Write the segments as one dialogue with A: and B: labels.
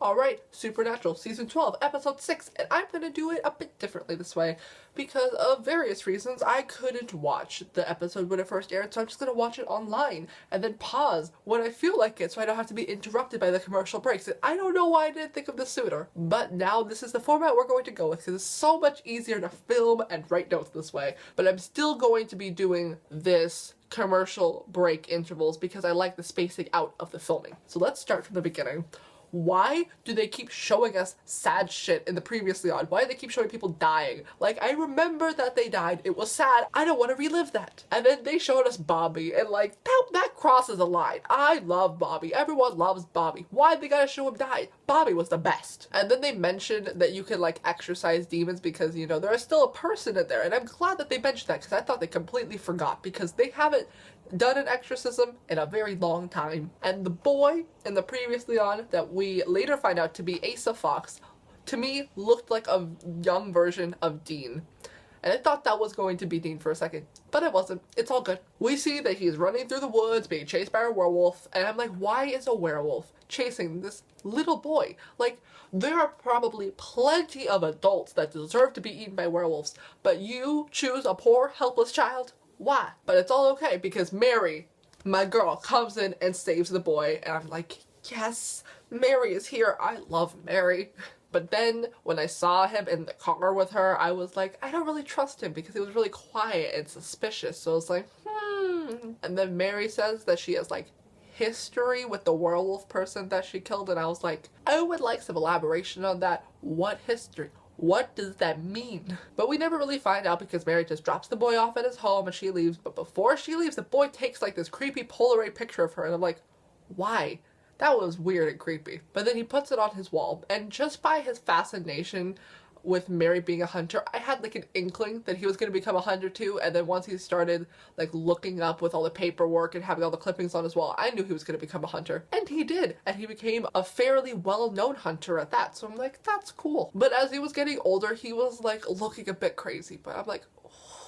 A: Alright, Supernatural Season 12, Episode 6, and I'm gonna do it a bit differently this way because of various reasons. I couldn't watch the episode when it first aired, so I'm just gonna watch it online and then pause when I feel like it so I don't have to be interrupted by the commercial breaks. And I don't know why I didn't think of this sooner, but now this is the format we're going to go with because it's so much easier to film and write notes this way. But I'm still going to be doing this commercial break intervals because I like the spacing out of the filming. So let's start from the beginning. Why do they keep showing us sad shit in the previously on? Why do they keep showing people dying? Like, I remember that they died. It was sad. I don't want to relive that. And then they showed us Bobby, and like, that crosses a line. I love Bobby. Everyone loves Bobby. Why they gotta show him die? Bobby was the best. And then they mentioned that you can like exorcise demons because, you know, there is still a person in there. And I'm glad that they mentioned that because I thought they completely forgot because they haven't done an exorcism in a very long time. And the boy in the previously on that we later find out to be Asa Fox, to me looked like a young version of Dean. And I thought that was going to be Dean for a second, but it wasn't. It's all good. We see that he's running through the woods being chased by a werewolf, and I'm like, why is a werewolf chasing this little boy? Like, there are probably plenty of adults that deserve to be eaten by werewolves, but you choose a poor, helpless child? Why? But it's all okay because Mary, my girl, comes in and saves the boy, and I'm like, yes, Mary is here. I love Mary. But then when I saw him in the car with her, I was like, I don't really trust him because he was really quiet and suspicious. So I was like, And then Mary says that she has like history with the werewolf person that she killed, and I was like, I would like some elaboration on that. What history? What does that mean? But we never really find out because Mary just drops the boy off at his home and she leaves. But before she leaves, the boy takes like this creepy Polaroid picture of her, and I'm like, why? That was weird and creepy. But then he puts it on his wall, and just by his fascination with Mary being a hunter, I had like an inkling that he was going to become a hunter too. And then once he started like looking up with all the paperwork and having all the clippings on his wall, I knew he was going to become a hunter. And he did. And he became a fairly well-known hunter at that. So I'm like, that's cool. But as he was getting older, he was like looking a bit crazy. But I'm like,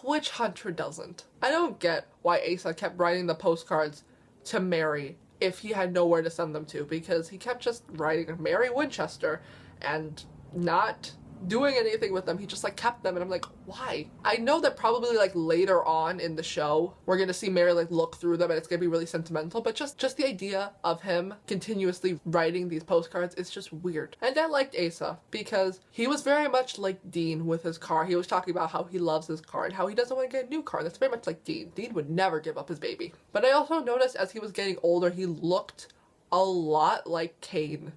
A: which hunter doesn't? I don't get why Asa kept writing the postcards to Mary if he had nowhere to send them to, because he kept just writing Mary Winchester and not doing anything with them. He just like kept them, and I'm like, why? I know that probably like later on in the show we're gonna see Mary like look through them and it's gonna be really sentimental, but just the idea of him continuously writing these postcards is just weird. And I liked Asa because he was very much like Dean with his car. He was talking about how he loves his car and how he doesn't want to get a new car. That's very much like Dean. Dean would never give up his baby. But I also noticed as he was getting older, he looked a lot like Kane,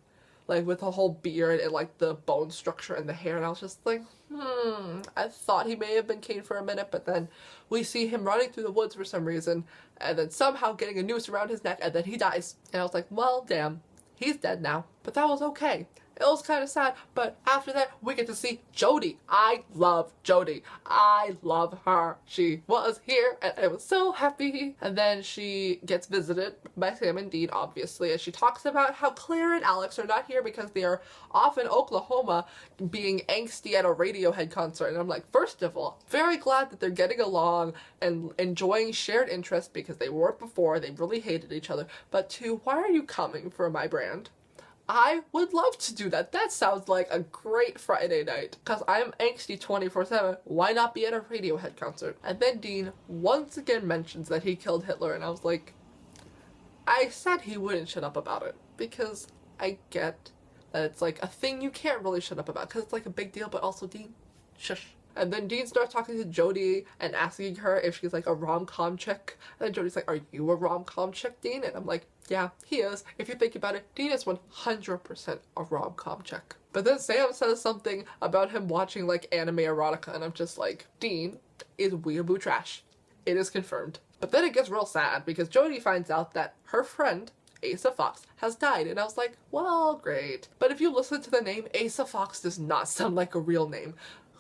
A: like with the whole beard and like the bone structure and the hair, and I was just like, I thought he may have been Kane for a minute, but then we see him running through the woods for some reason, and then somehow getting a noose around his neck, and then he dies. And I was like, well, damn, he's dead now. But that was okay. It was kind of sad, but after that, we get to see Jodie. I love Jodie. I love her. She was here, and I was so happy. And then she gets visited by Sam and Dean, obviously, and she talks about how Claire and Alex are not here because they are off in Oklahoma being angsty at a Radiohead concert. And I'm like, first of all, very glad that they're getting along and enjoying shared interests because they weren't before. They really hated each other. But two, why are you coming for my brand? I would love to do that. That sounds like a great Friday night. Because I'm angsty 24/7. Why not be at a Radiohead concert? And then Dean once again mentions that he killed Hitler. And I was like, I said he wouldn't shut up about it. Because I get that it's like a thing you can't really shut up about. Because it's like a big deal. But also, Dean, shush. And then Dean starts talking to Jodie and asking her if she's like a rom-com chick. And then Jodie's like, are you a rom-com chick, Dean? And I'm like, yeah, he is. If you think about it, Dean is 100% a rom-com chick. But then Sam says something about him watching like anime erotica, and I'm just like, Dean is weeaboo trash. It is confirmed. But then it gets real sad because Jodie finds out that her friend, Asa Fox, has died, and I was like, well, great. But if you listen to the name, Asa Fox does not sound like a real name.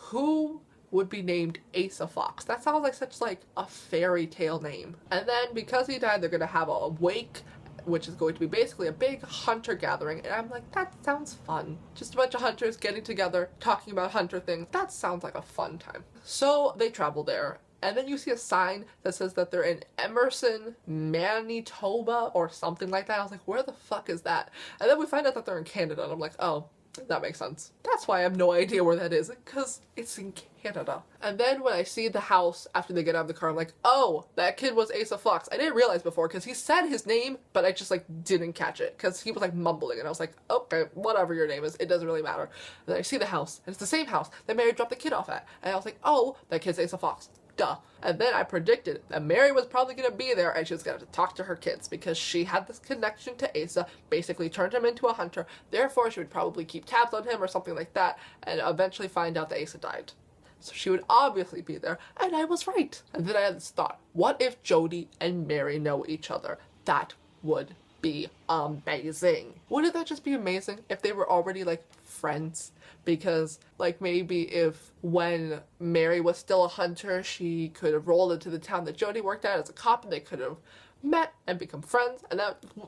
A: Who would be named Asa Fox? That sounds like such like a fairy tale name. And then because he died, they're gonna have a wake, which is going to be basically a big hunter gathering, and I'm like, that sounds fun. Just a bunch of hunters getting together, talking about hunter things. That sounds like a fun time. So they travel there, And then you see a sign that says that they're in Emerson, Manitoba, or something like that. I was like, where the fuck is that? And then we find out that they're in Canada, and I'm like, oh, that makes sense. That's why I have no idea where that is, because it's in Canada. And then when I see the house after they get out of the car, I'm like, oh, that kid was Asa Fox. I didn't realize before, because he said his name, but I just, like, didn't catch it, because he was, like, mumbling, and I was like, okay, whatever your name is, it doesn't really matter. And then I see the house, and it's the same house that Mary dropped the kid off at, and I was like, oh, that kid's Asa Fox. Duh. And then I predicted that Mary was probably going to be there and she was going to talk to her kids because she had this connection to Asa, basically turned him into a hunter, therefore she would probably keep tabs on him or something like that and eventually find out that Asa died. So she would obviously be there, and I was right. And then I had this thought, what if Jody and Mary know each other? That would be amazing. Wouldn't that just be amazing if they were already, like, friends? Because, like, maybe if when Mary was still a hunter, she could have rolled into the town that Jody worked at as a cop, and they could have met and become friends, and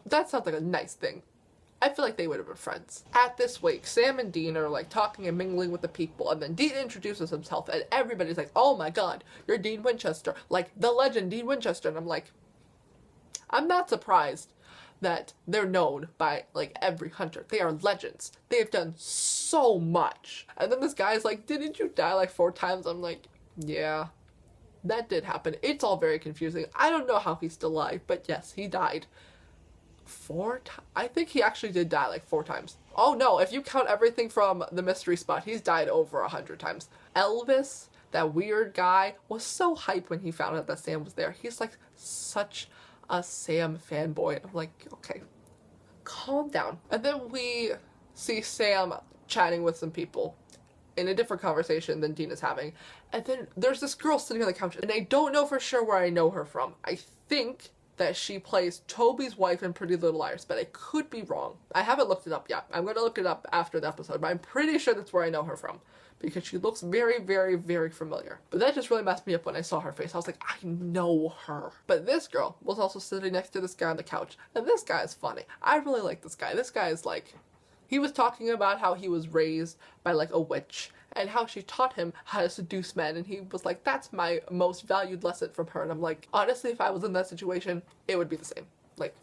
A: that sounds like a nice thing. I feel like they would have been friends. At this wake, Sam and Dean are, like, talking and mingling with the people, and then Dean introduces himself, and everybody's like, oh my god, you're Dean Winchester, like, the legend Dean Winchester, and I'm like, I'm not surprised that they're known by, like, every hunter. They are legends. They have done so much. And then this guy's like, didn't you die, like, 4 times? I'm like, yeah, that did happen. It's all very confusing. I don't know how he's still alive, but yes, he died 4 times. I think he actually did die, like, 4 times. Oh no, if you count everything from the mystery spot, he's died over 100 times. Elvis, that weird guy, was so hyped when he found out that Sam was there. He's, like, such a Sam fanboy. I'm like, okay, calm down. And then we see Sam chatting with some people in a different conversation than Dean is having. And then there's this girl sitting on the couch, and I don't know for sure where I know her from. I think that she plays Toby's wife in Pretty Little Liars, but I could be wrong. I haven't looked it up yet. I'm going to look it up after the episode, but I'm pretty sure that's where I know her from, because she looks very, very, very familiar. But that just really messed me up when I saw her face. I was like, I know her. But this girl was also sitting next to this guy on the couch, and this guy is funny. I really like this guy. This guy is like, he was talking about how he was raised by, like, a witch, and how she taught him how to seduce men, and he was like, that's my most valued lesson from her. And I'm like, honestly, if I was in that situation, it would be the same. Like,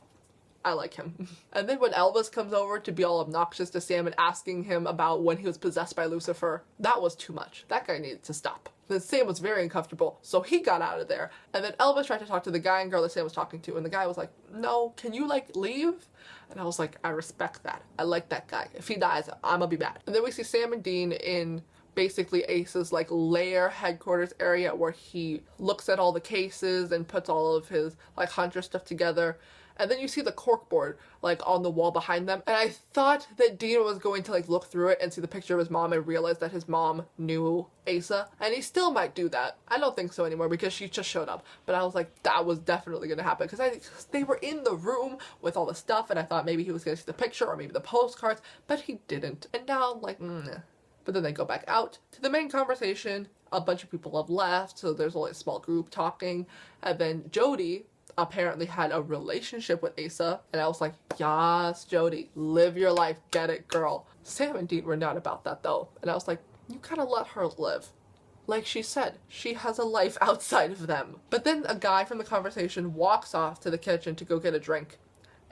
A: I like him. And then when Elvis comes over to be all obnoxious to Sam and asking him about when he was possessed by Lucifer, that was too much. That guy needed to stop. Then Sam was very uncomfortable, so he got out of there. And then Elvis tried to talk to the guy and girl that Sam was talking to, and the guy was like, no, can you, like, leave? And I was like, I respect that. I like that guy. If he dies, I'm gonna be mad. And then we see Sam and Dean in basically Ace's, like, lair headquarters area where he looks at all the cases and puts all of his, like, hunter stuff together. And then you see the corkboard, like, on the wall behind them. And I thought that Dean was going to, like, look through it and see the picture of his mom and realize that his mom knew Asa. And he still might do that. I don't think so anymore because she just showed up. But I was like, that was definitely going to happen. Because they were in the room with all the stuff. And I thought maybe he was going to see the picture or maybe the postcards. But he didn't. And now I'm like, But then they go back out to the main conversation. A bunch of people have left. So there's only a small group talking. And then Jody apparently had a relationship with Asa, and I was like, yes, Jody, live your life, get it, girl. Sam and Dean were not about that, though, and I was like, you gotta let her live. Like she said, she has a life outside of them. But then a guy from the conversation walks off to the kitchen to go get a drink,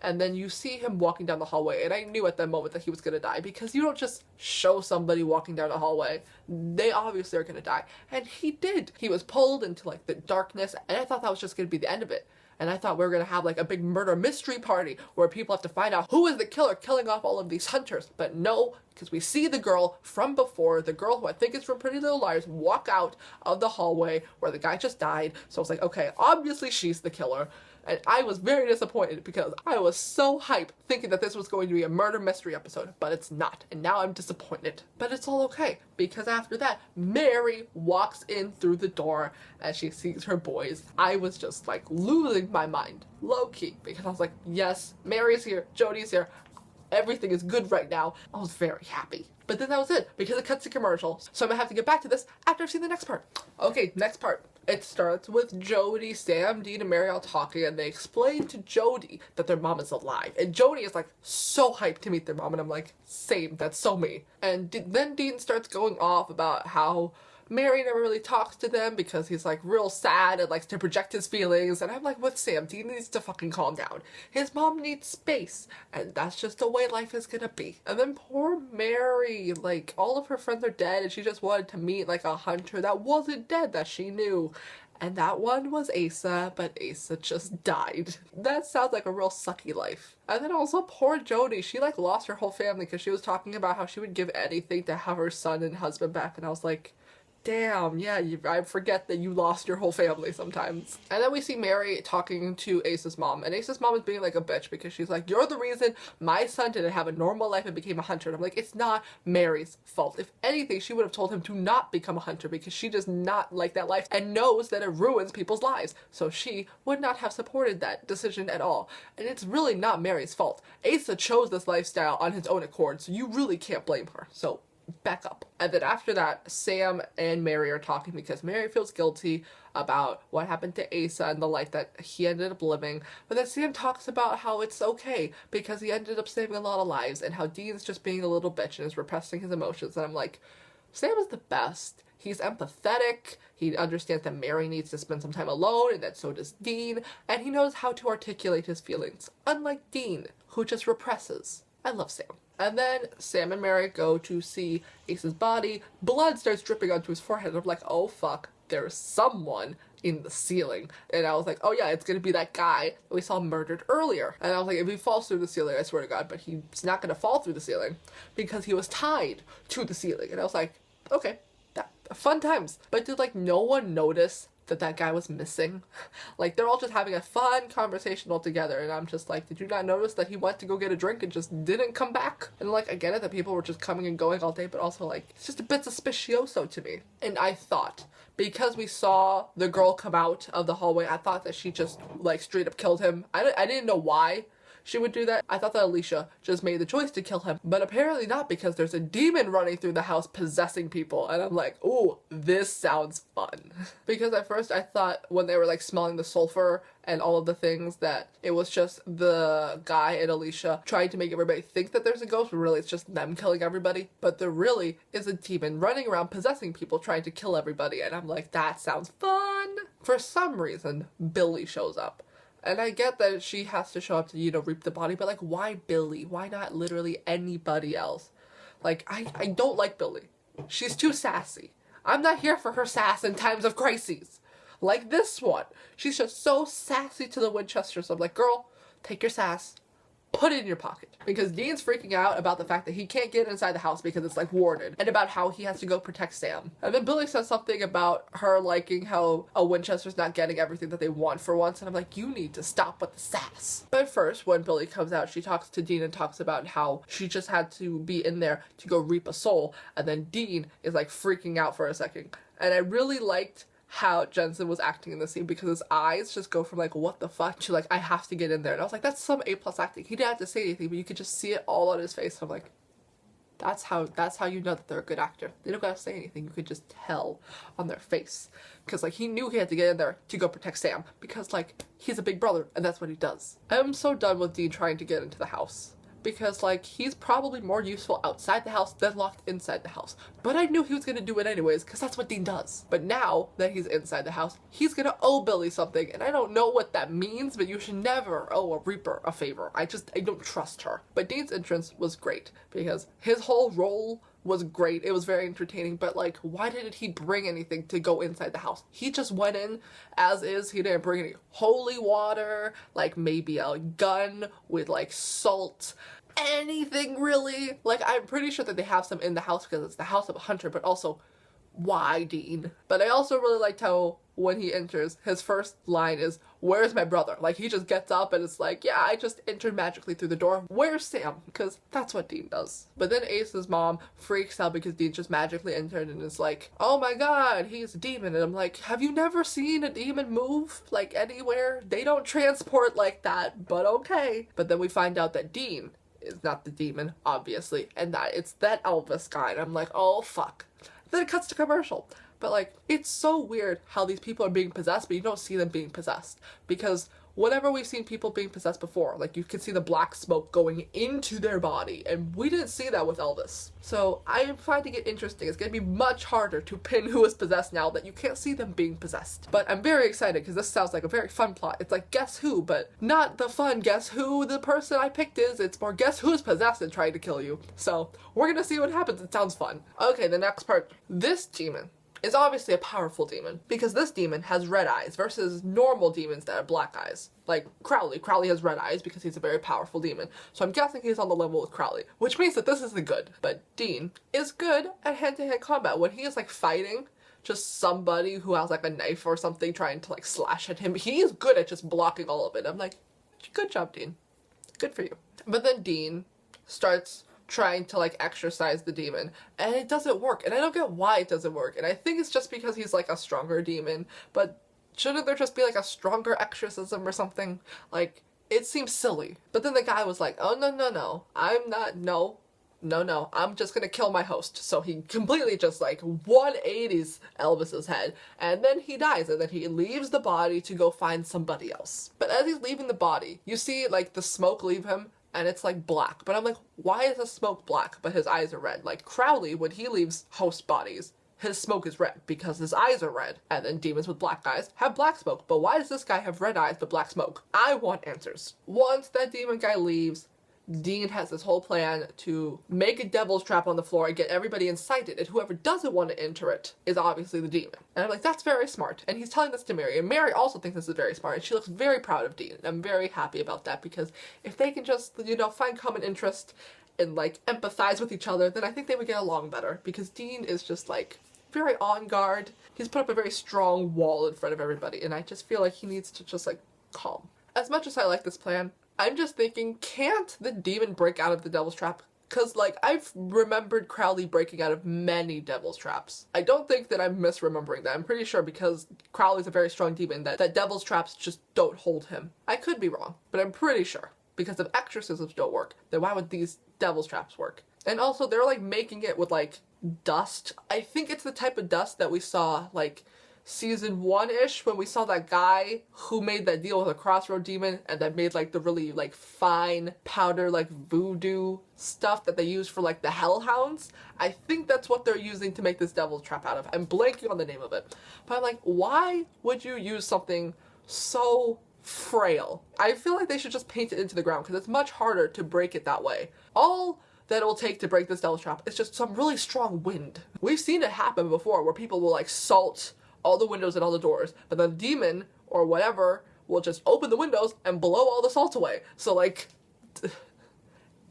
A: and then you see him walking down the hallway, and I knew at that moment that he was gonna die, because you don't just show somebody walking down a hallway. They obviously are gonna die, and he did. He was pulled into, like, the darkness, and I thought that was just gonna be the end of it. And I thought we were going to have, like, a big murder mystery party where people have to find out who is the killer killing off all of these hunters. But no, because we see the girl from before, the girl who I think is from Pretty Little Liars, walk out of the hallway where the guy just died. So I was like, okay, obviously she's the killer. And I was very disappointed because I was so hyped thinking that this was going to be a murder mystery episode, but it's not. And now I'm disappointed. But it's all okay, because after that, Mary walks in through the door and she sees her boys. I was just, like, losing my mind, low-key, because I was like, yes, Mary's here, Jody's here, everything is good right now. I was very happy. But then that was it, because it cuts to commercials. So I'm gonna have to get back to this after I've seen the next part. Okay, next part. It starts with Jody, Sam, Dean, and Mary all talking, and they explain to Jody that their mom is alive. And Jody is, like, so hyped to meet their mom, and I'm like, same, that's so me. And then Dean starts going off about how Mary never really talks to them because he's like real sad and likes to project his feelings. And I'm like, with Sam, Dean needs to fucking calm down. His mom needs space, and that's just the way life is gonna be. And then poor Mary, like, all of her friends are dead, and she just wanted to meet like a hunter that wasn't dead that she knew. And that one was Asa, but Asa just died. That sounds like a real sucky life. And then also poor Jody, she like lost her whole family because she was talking about how she would give anything to have her son and husband back. And I was like, damn, yeah, I forget that you lost your whole family sometimes. And then we see Mary talking to Ace's mom, and Ace's mom is being like a bitch because she's like, you're the reason my son didn't have a normal life and became a hunter. And I'm like, it's not Mary's fault. If anything, she would have told him to not become a hunter because she does not like that life and knows that it ruins people's lives. So she would not have supported that decision at all. And it's really not Mary's fault. Asa chose this lifestyle on his own accord, so you really can't blame her. So back up. And then after that, Sam and Mary are talking because Mary feels guilty about what happened to Asa and the life that he ended up living. But then Sam talks about how it's okay because he ended up saving a lot of lives and how Dean's just being a little bitch and is repressing his emotions. And I'm like, Sam is the best. He's empathetic, he understands that Mary needs to spend some time alone, and that so does Dean, and he knows how to articulate his feelings, unlike Dean, who just represses. I love Sam. And then Sam and Mary go to see Ace's body. Blood starts dripping onto his forehead. I'm like, oh fuck, there's someone in the ceiling. And I was like, oh yeah, it's gonna be that guy that we saw murdered earlier. And I was like, if he falls through the ceiling, I swear to God, but he's not gonna fall through the ceiling because he was tied to the ceiling. And I was like, okay, fun times. But did like no one notice that guy was missing? Like, they're all just having a fun conversation all together, and I'm just like, did you not notice that he went to go get a drink and just didn't come back? And like, I get it that people were just coming and going all day, but also like, it's just a bit suspicioso to me. And I thought, because we saw the girl come out of the hallway, I thought that she just like straight up killed him. I didn't know why she would do that. I thought that Alicia just made the choice to kill him, but apparently not, because there's a demon running through the house possessing people, and I'm like, ooh, this sounds fun. Because at first I thought when they were like smelling the sulfur and all of the things that it was just the guy and Alicia trying to make everybody think that there's a ghost, but really it's just them killing everybody. But there really is a demon running around possessing people trying to kill everybody, and I'm like, that sounds fun. For some reason, Billy shows up. And I get that she has to show up to, you know, reap the body, but like, why Billy? Why not literally anybody else? Like, I don't like Billy. She's too sassy. I'm not here for her sass in times of crises. Like this one. She's just so sassy to the Winchesters. I'm like, girl, take your sass, put it in your pocket. Because Dean's freaking out about the fact that he can't get inside the house because it's like warded, and about how he has to go protect Sam. And then Billy says something about her liking how a Winchester's not getting everything that they want for once, and I'm like, you need to stop with the sass. But first, when Billy comes out, she talks to Dean and talks about how she just had to be in there to go reap a soul, and then Dean is like freaking out for a second. And I really liked how Jensen was acting in the scene, because his eyes just go from like, what the fuck, to like, I have to get in there. And I was like, that's some A+ acting. He didn't have to say anything, but you could just see it all on his face. I'm like, that's how you know that they're a good actor. They don't gotta say anything. You could just tell on their face. Because like, he knew he had to get in there to go protect Sam, because like, he's a big brother and that's what he does. I'm so done with Dean trying to get into the house, because like, he's probably more useful outside the house than locked inside the house. But I knew he was gonna do it anyways, because that's what Dean does. But now that he's inside the house, he's gonna owe Billy something, and I don't know what that means, but you should never owe a Reaper a favor. I don't trust her. But Dean's entrance was great, because his whole role was great. It was very entertaining, but like, why didn't he bring anything to go inside the house? He just went in as is. He didn't bring any holy water, like maybe a gun with like salt, anything really. Like, I'm pretty sure that they have some in the house because it's the house of a hunter, but also, why Dean? But I also really liked how when he enters, his first line is, where's my brother? Like, he just gets up and it's like, yeah, I just entered magically through the door. Where's Sam? Because that's what Dean does. But then Ace's mom freaks out because Dean just magically entered and is like, oh my god, he's a demon. And I'm like, have you never seen a demon move, like, anywhere? They don't transport like that, but okay. But then we find out that Dean is not the demon, obviously, and that it's that Elvis guy. And I'm like, oh fuck. Then it cuts to commercial. But like, it's so weird how these people are being possessed, but you don't see them being possessed. Because whenever we've seen people being possessed before, like you can see the black smoke going into their body, and we didn't see that with Elvis. So I'm finding it interesting. It's going to be much harder to pin who is possessed now that you can't see them being possessed. But I'm very excited because this sounds like a very fun plot. It's like Guess Who, but not the fun guess who the person I picked is. It's more guess who's possessed and trying to kill you. So we're going to see what happens. It sounds fun. Okay, the next part. This demon is obviously a powerful demon because this demon has red eyes versus normal demons that have black eyes. Like Crowley. Crowley has red eyes because he's a very powerful demon. So I'm guessing he's on the level with Crowley, which means that this isn't good. But Dean is good at hand-to-hand combat. When he is like fighting just somebody who has like a knife or something trying to like slash at him, he is good at just blocking all of it. I'm like, good job, Dean. Good for you. But then Dean starts trying to like exorcise the demon, and it doesn't work, and I don't get why it doesn't work, and I think it's just because he's like a stronger demon, but shouldn't there just be like a stronger exorcism or something? Like, it seems silly. But then the guy was like, oh no, I'm just gonna kill my host. So he completely just like 180s Elvis's head, and then he dies, and then he leaves the body to go find somebody else. But as he's leaving the body, you see like the smoke leave him, and it's like black. But I'm like, why is the smoke black but his eyes are red? Like Crowley, when he leaves host bodies, his smoke is red because his eyes are red. And then demons with black eyes have black smoke. But why does this guy have red eyes but black smoke? I want answers. Once that demon guy leaves, Dean has this whole plan to make a devil's trap on the floor and get everybody inside it, and whoever doesn't want to enter it is obviously the demon. And I'm like, that's very smart. And he's telling this to Mary, and Mary also thinks this is very smart, and she looks very proud of Dean. And I'm very happy about that, because if they can just, find common interest and like empathize with each other, then I think they would get along better, because Dean is just like very on guard. He's put up a very strong wall in front of everybody, and I just feel like he needs to just like calm. As much as I like this plan, I'm just thinking, can't the demon break out of the devil's trap? Because, like, I've remembered Crowley breaking out of many devil's traps. I don't think that I'm misremembering that. I'm pretty sure, because Crowley's a very strong demon, that devil's traps just don't hold him. I could be wrong, but I'm pretty sure. Because if exorcisms don't work, then why would these devil's traps work? And also, they're, like, making it with, like, dust. I think it's the type of dust that we saw, like, season 1-ish, when we saw that guy who made that deal with a crossroad demon and that made like the really like fine powder like voodoo stuff that they use for like the hellhounds. I think that's what they're using to make this devil's trap out of. I'm blanking on the name of it, but I'm like, why would you use something so frail? I feel like they should just paint it into the ground, because it's much harder to break it that way. All that it will take to break this devil's trap is just some really strong wind. We've seen it happen before, where people will like salt all the windows and all the doors, but the demon or whatever will just open the windows and blow all the salt away. So like,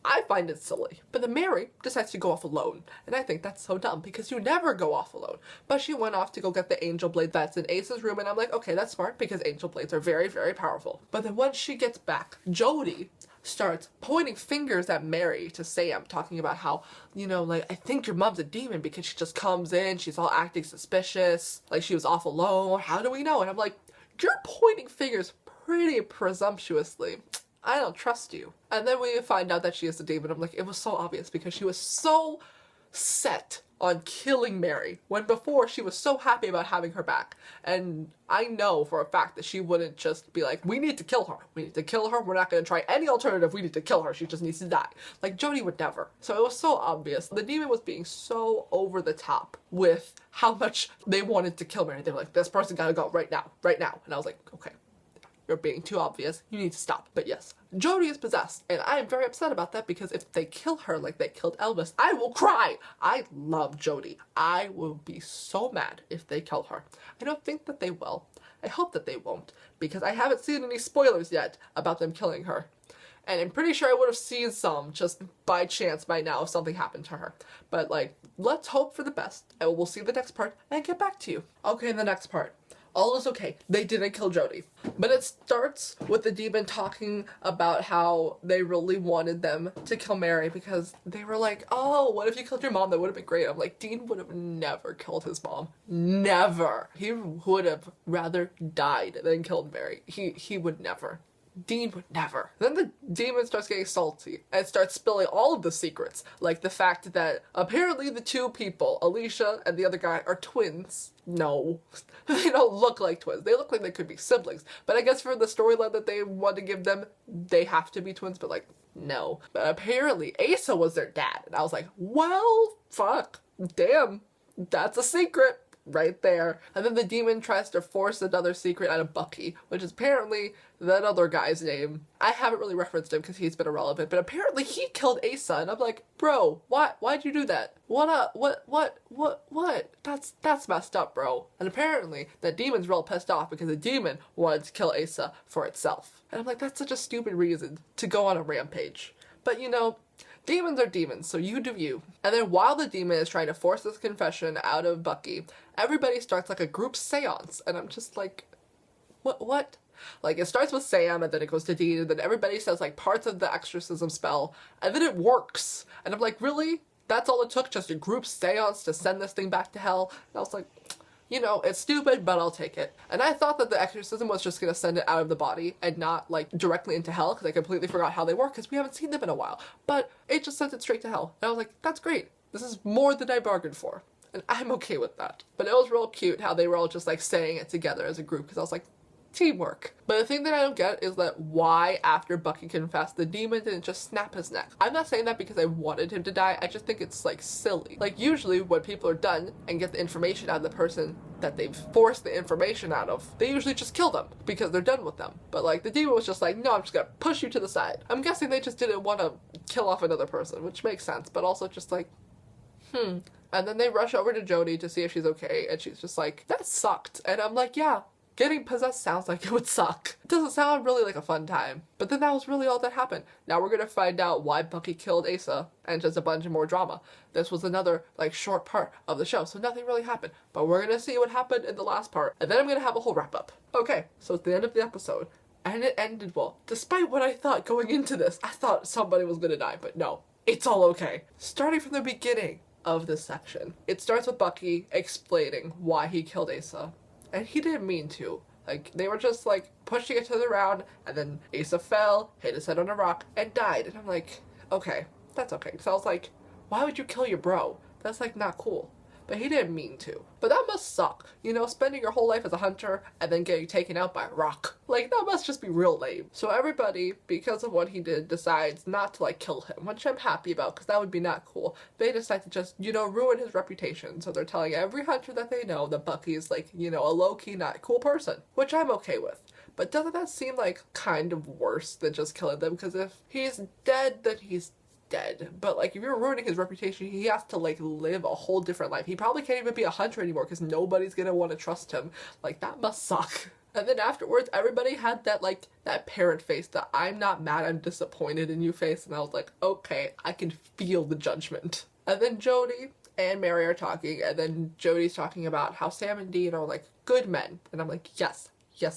A: I find it silly. But then Mary decides to go off alone, and I think that's so dumb, because you never go off alone. But she went off to go get the angel blade that's in Ace's room, and I'm like, okay, that's smart, because angel blades are very, very powerful. But then once she gets back, Jody starts pointing fingers at Mary to Sam, talking about how, like, I think your mom's a demon because she just comes in, she's all acting suspicious, like she was off alone, how do we know? And I'm like, you're pointing fingers pretty presumptuously. I don't trust you. And then we find out that she is a demon. I'm like, it was so obvious, because she was so set on killing Mary, when before she was so happy about having her back. And I know for a fact that she wouldn't just be like, we need to kill her. We need to kill her. We're not going to try any alternative. We need to kill her. She just needs to die. Like, Jody would never. So it was so obvious. The demon was being so over the top with how much they wanted to kill Mary. They were like, this person gotta go right now. And I was like, okay, you're being too obvious. You need to stop. But yes, Jody is possessed, and I am very upset about that, because if they kill her like they killed Elvis, I will cry. I love Jody. I will be so mad if they kill her. I don't think that they will. I hope that they won't, because I haven't seen any spoilers yet about them killing her. And I'm pretty sure I would have seen some just by chance by now if something happened to her. But like, let's hope for the best, and we'll see the next part and get back to you. Okay, the next part. All is okay. They didn't kill Jody. But it starts with the demon talking about how they really wanted them to kill Mary, because they were like, oh, what if you killed your mom? That would have been great. I'm like, Dean would have never killed his mom. Never. He would have rather died than killed Mary. He would never. Dean would never. Then the demon starts getting salty and starts spilling all of the secrets. Like the fact that apparently the two people, Alicia and the other guy, are twins. No. They don't look like twins. They look like they could be siblings. But I guess for the storyline that they want to give them, they have to be twins, but like, no. But apparently Asa was their dad. And I was like, well, fuck. Damn. That's a secret. Right there. And then the demon tries to force another secret out of Bucky, which is apparently that other guy's name. I haven't really referenced him because he's been irrelevant, but apparently he killed Asa, and I'm like, bro, why'd you do that? What? That's messed up, bro. And apparently that demon's real pissed off because the demon wanted to kill Asa for itself. And I'm like, that's such a stupid reason to go on a rampage. But you know, demons are demons, so you do you. And then while the demon is trying to force this confession out of Bucky, everybody starts like a group seance, and I'm just like, what? Like, it starts with Sam, and then it goes to Dean, and then everybody says like parts of the exorcism spell, and then it works. And I'm like, really? That's all it took? Just a group seance to send this thing back to hell? And I was like, you know, it's stupid, but I'll take it. And I thought that the exorcism was just gonna send it out of the body and not, like, directly into hell, because I completely forgot how they work, because we haven't seen them in a while. But it just sent it straight to hell. And I was like, that's great. This is more than I bargained for. And I'm okay with that. But it was real cute how they were all just, like, saying it together as a group, because I was like, teamwork. But the thing that I don't get is that why, after Bucky confessed, the demon didn't just snap his neck. I'm not saying that because I wanted him to die, I just think it's, like, silly. Like, usually when people are done and get the information out of the person that they've forced the information out of, they usually just kill them because they're done with them. But, like, the demon was just like, no, I'm just gonna push you to the side. I'm guessing they just didn't want to kill off another person, which makes sense, but also just like, And then they rush over to Jodie to see if she's okay, and she's just like, that sucked. And I'm like, yeah. Getting possessed sounds like it would suck. It doesn't sound really like a fun time. But then that was really all that happened. Now we're gonna find out why Bucky killed Asa, and just a bunch of more drama. This was another, like, short part of the show, so nothing really happened. But we're gonna see what happened in the last part, and then I'm gonna have a whole wrap-up. Okay, so it's the end of the episode, and it ended well. Despite what I thought going into this, I thought somebody was gonna die, but no. It's all okay. Starting from the beginning of this section, it starts with Bucky explaining why he killed Asa. And he didn't mean to. Like, they were just, like, pushing it to the ground, and then Asa fell, hit his head on a rock, and died. And I'm like, okay, that's okay. So I was like, why would you kill your bro? That's, like, not cool. But he didn't mean to. But that must suck. You know, spending your whole life as a hunter, and then getting taken out by a rock. Like, that must just be real lame. So everybody, because of what he did, decides not to, like, kill him, which I'm happy about, because that would be not cool. They decide to just, you know, ruin his reputation. So they're telling every hunter that they know that Bucky's, like, you know, a low-key, not cool person, which I'm okay with. But doesn't that seem, like, kind of worse than just killing them? Because if he's dead, then he's dead. But, like, if you're ruining his reputation, he has to, like, live a whole different life. He probably can't even be a hunter anymore because nobody's gonna want to trust him. Like, that must suck. And then afterwards, everybody had that, like, that parent face, that I'm not mad, I'm disappointed in you face. And I was like, okay, I can feel the judgment. And then Jodie and Mary are talking, and then Jodie's talking about how Sam and Dean are, like, good men. And I'm like, yes,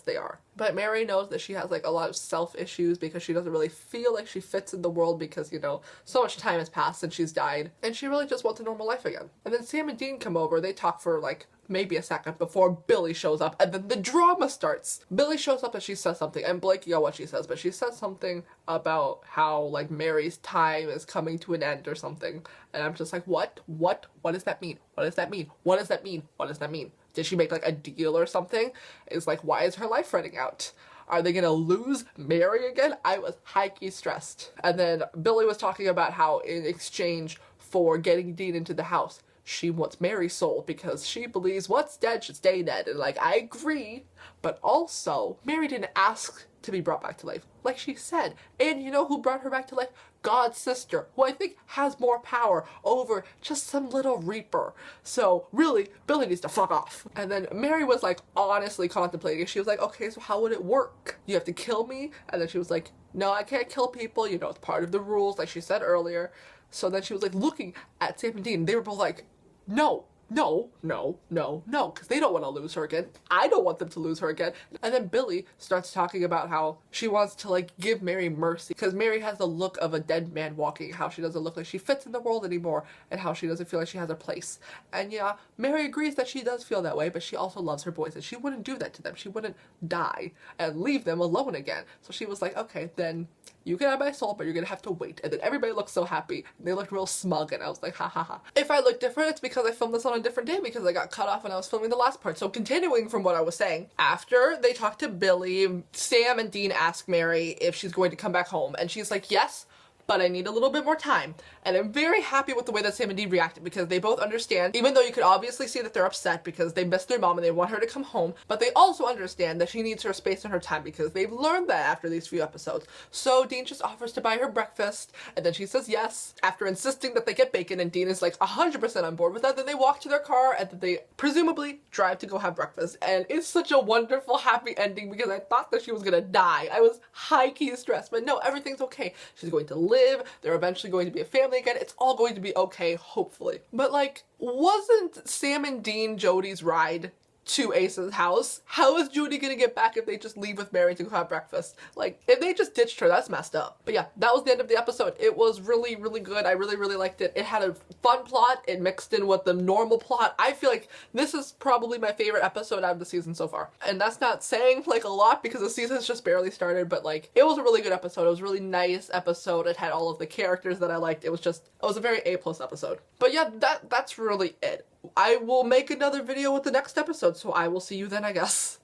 A: they are. But Mary knows that she has, like, a lot of self-issues because she doesn't really feel like she fits in the world because, you know, so much time has passed since she's died. And she really just wants a normal life again. And then Sam and Dean come over, they talk for, like, maybe a second before Billy shows up, and then the drama starts. Billy shows up and she says something, I'm blanking on what she says, but she says something about how, like, Mary's time is coming to an end or something. And I'm just like, what? What does that mean? What does that mean? What does that mean? What does that mean? Did she make, like, a deal or something? It's like, why is her life running out? Are they gonna lose Mary again? I was high-key stressed. And then Billy was talking about how in exchange for getting Dean into the house, she wants Mary's soul because she believes what's dead should stay dead. And, like, I agree. But also, Mary didn't ask to be brought back to life, like she said. And you know who brought her back to life? God's sister, who I think has more power over just some little reaper. So really, Billy needs to fuck off. And then Mary was, like, honestly contemplating. She was like, okay, so how would it work? You have to kill me? And then she was like, no, I can't kill people. You know, it's part of the rules, like she said earlier. So then she was, like, looking at Sam and Dean. They were both like, no, no, no, no, no, because they don't want to lose her again. I don't want them to lose her again. And then Billy starts talking about how she wants to like give Mary mercy because Mary has the look of a dead man walking, how she doesn't look like she fits in the world anymore, and how she doesn't feel like she has a place. And yeah, Mary agrees that she does feel that way, but she also loves her boys and she wouldn't do that to them. She wouldn't die and leave them alone again. So she was like, okay, then you can have my soul, but you're gonna have to wait. And then everybody looked so happy. They looked real smug, and I was like, ha ha ha. If I look different, it's because I filmed this on a different day because I got cut off when I was filming the last part. So continuing from what I was saying, after they talk to Billy, Sam and Dean ask Mary if she's going to come back home, and she's like, yes, but I need a little bit more time. And I'm very happy with the way that Sam and Dean reacted because they both understand, even though you could obviously see that they're upset because they miss their mom and they want her to come home, but they also understand that she needs her space and her time because they've learned that after these few episodes. So Dean just offers to buy her breakfast, and then she says yes after insisting that they get bacon, and Dean is like 100% on board with that. Then they walk to their car and then they presumably drive to go have breakfast. And it's such a wonderful, happy ending because I thought that she was gonna die. I was high-key stressed, but no, everything's okay. She's going to live, they're eventually going to be a family again, it's all going to be okay, hopefully. But like, wasn't Sam and Dean Jody's ride to Ace's house? How is Judy gonna get back if they just leave with Mary to go have breakfast? Like, if they just ditched her, that's messed up. But yeah, that was the end of the episode. It was really, really good. I really, really liked it. It had a fun plot. It mixed in with the normal plot. I feel like this is probably my favorite episode out of the season so far. And that's not saying like a lot because the season's just barely started, but like, it was a really good episode. It was a really nice episode. It had all of the characters that I liked. It was a very A+ episode. But yeah, that's really it. I will make another video with the next episode, so I will see you then, I guess.